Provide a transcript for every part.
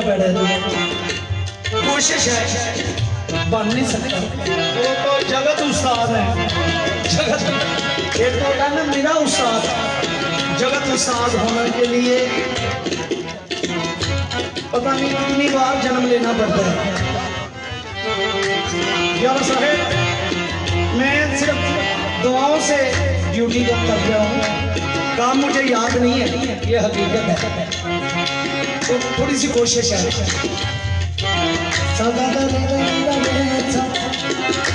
पैड़ा कोशिश है बन नहीं सकता। वो तो जगत उस्ताद है, जगत ये तो कहना मेरा उस्ताद। जगत उस्ताद होने के लिए पता नहीं कितनी बार जन्म लेना पड़ता है। यार साहेब मैं सिर्फ दुआओं से ड्यूटी कर रहा हूँ, काम मुझे याद नहीं है, ये हकीकत है। तो थोड़ी सी कोशिश है। सदा दा रे दा रे सा,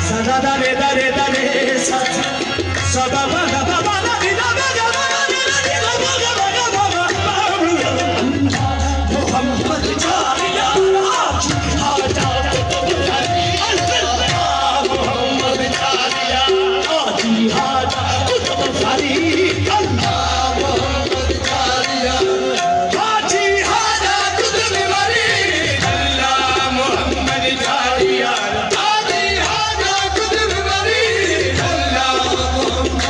सदा दा रे दा रे दा रे सा, सदा दा दा दा दा दा रे दा रे दा मोहम्मद चारिया आज आजा मोहम्मद चारिया आज आजा कुतुब फरीद अल्लाह मोहम्मद चारिया आज आजा कुतुब फरीद अल्लाह मोहम्मद चारिया आज आजा कुतुब फरीद अल्लाह मोहम्मद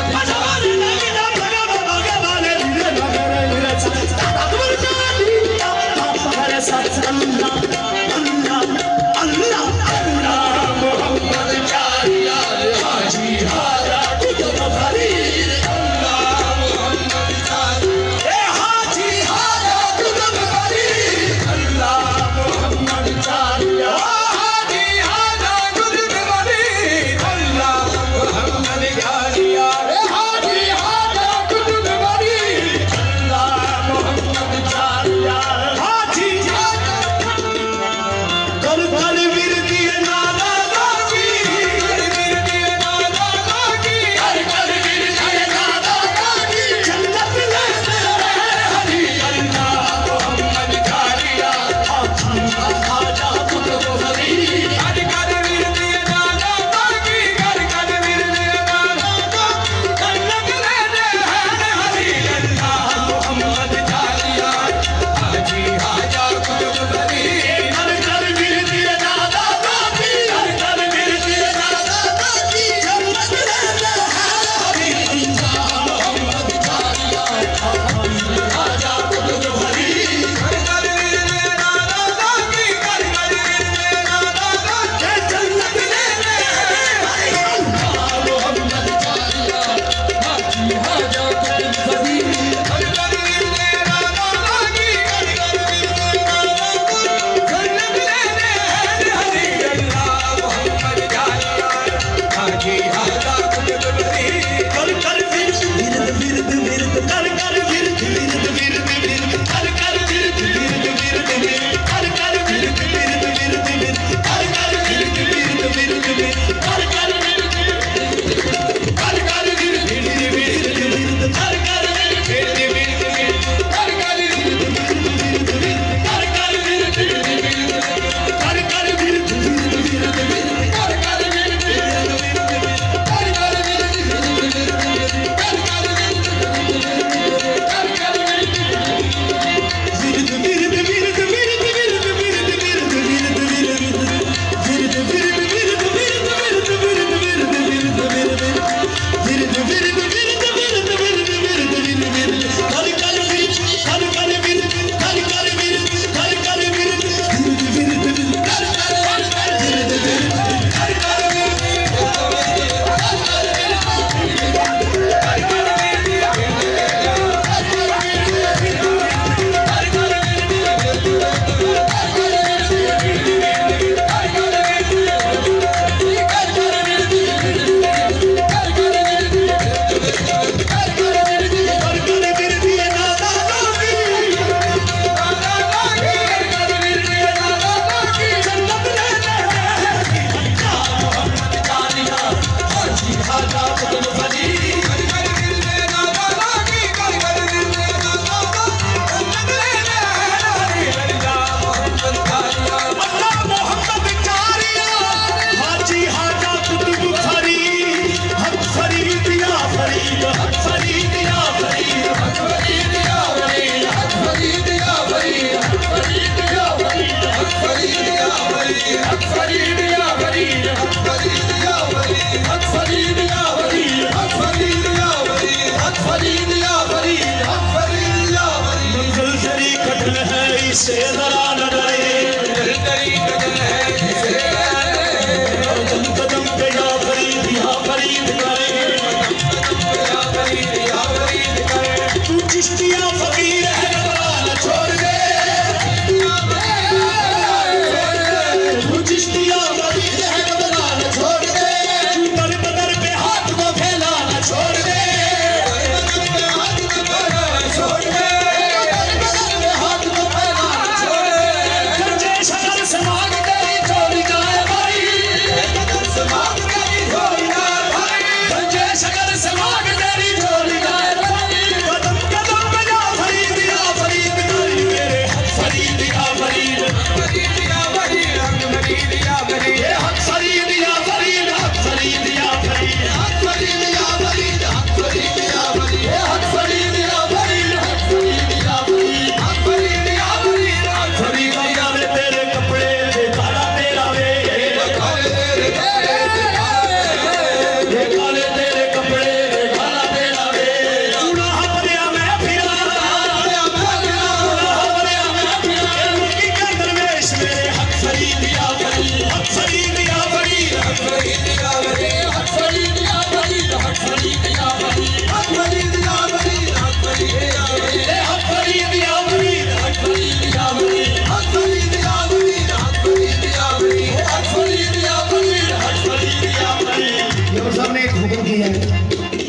जबर साहब ने एक हुक्म किया है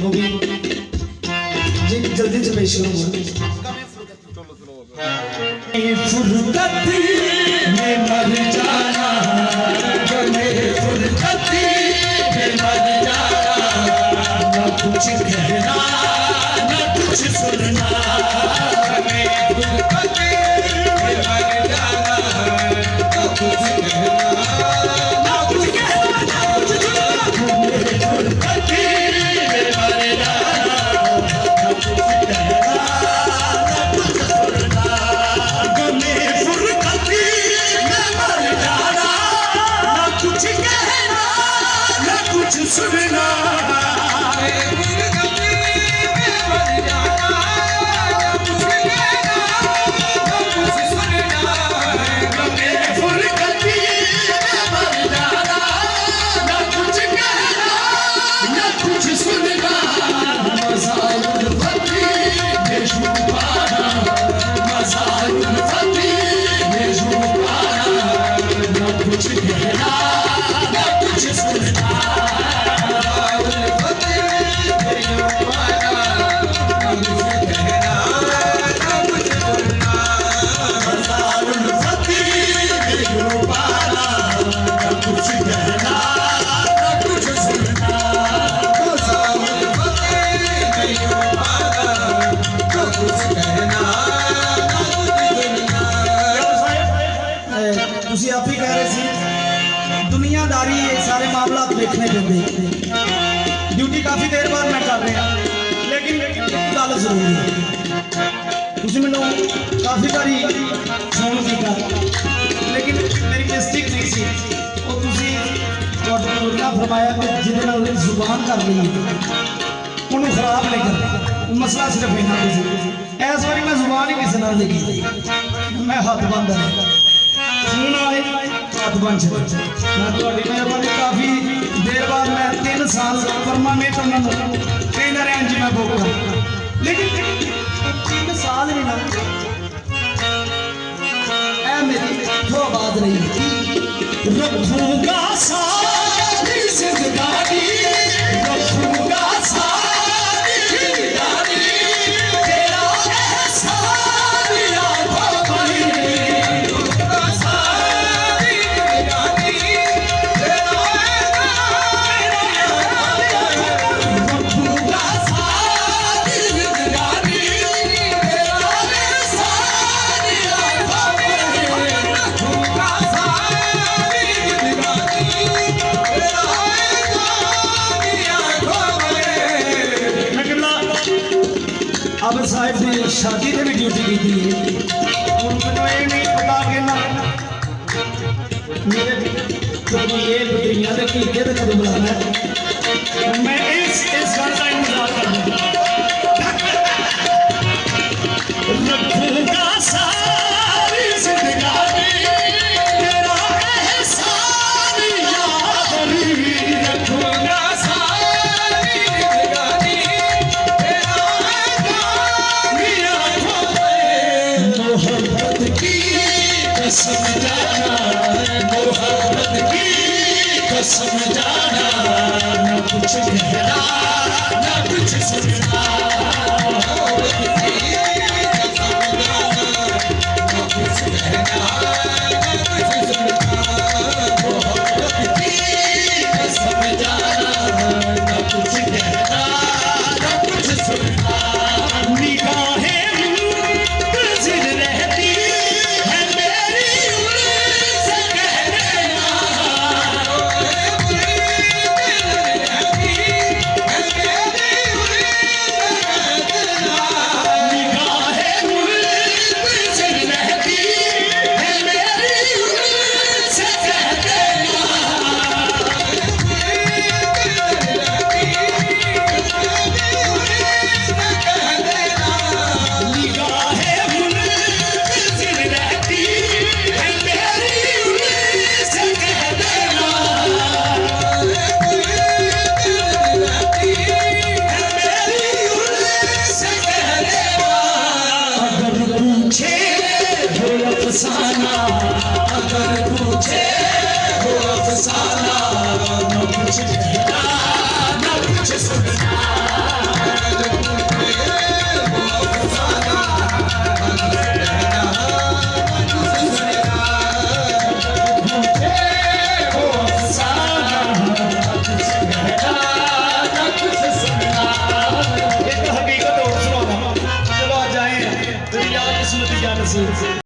वो भी जी जल्दी से पेश करूंगा। फुरकत में मर जाना फुरकत में मर जाना न कुछ कहना न कुछ सुनना फुरकत में मर जाना न कुछ कहना न कुछ कहना न कुछ सुनना फुरकत में मर जाना न कुछ कहना न कुछ सुनना गमे फुरकत में मर जाना न कुछ कहना न कुछ सुनना ਤੁਸੀਂ ਆਪ ਹੀ ਕਹਿ ਰਹੇ ਸੀ ਦੁਨੀਆਦਾਰੀ ਇਹ ਸਾਰੇ ਮਾਮਲਾ ਦੇਖਣੇ ਪੈਂਦੇ ਡਿਊਟੀ ਕਾਫੀ ਦੇਰ ਬਾਅਦ ਮੈਂ ਕਰ ਰਿਹਾ ਲੇਕਿਨ ਇੱਕ ਗੱਲ ਜ਼ਰੂਰੀ ਹੈ ਤੁਸੀਂ ਮੈਨੂੰ ਕਾਫੀ ਵਾਰੀ ਫੋਨ ਕੀਤਾ ਲੇਕਿਨ ਮੇਰੀ ਮਿਸਟੇਕ ਨਹੀਂ ਸੀ ਉਹ ਤੁਸੀਂ ਤੁਹਾਡਾ ਉਹਨਾਂ ਫਰਮਾਇਆ ਕਿ ਜਿਹਦੇ ਨਾਲ ਉਹਦੀ ਜ਼ੁਬਾਨ ਕਰ ਲਈ ਉਹਨੂੰ ਖਰਾਬ ਨਹੀਂ ਕਰਨਾ ਮਸਲਾ ਸਿਰਫ ਇਹਨਾਂ ਦਾ ਸੀ ਇਸ ਵਾਰੀ ਮੈਂ ਜ਼ੁਬਾਨ ਹੀ ਕਿਸੇ ਨਾਲ ਨਹੀਂ ਕੀਤੀ ਮੈਂ ਹੱਥ ਬੰਦ ਰੱਖਦਾ सुन आए हाथ बन मैं थोड़ी मेहरबानी काफ़ी देर बाद मैं 3 साल परमानेंट उन्होंने ट्रेनर हैं जी मैं बोल लेकिन 3 साल भी ना ऐ मेरी तो बात रही रखूंगा सारी जिंदगानी रखूंगा सारी जिंदगानी तेरा एहसान याद पड़ी अब साहब ने शादी से भी ड्यूटी की है मैं ये नहीं पता कि ना मेरे ये दुनिया के कीते तो कदम बुलाना है मैं इस घर का इंतजार कर रखूंगा सारी जिंदगानी तेरा एहसान याद रखूंगा कसम जाना न कुछ कहना न कुछ सुनना अफसाना अगर पूछे वो अफसाना न कुछ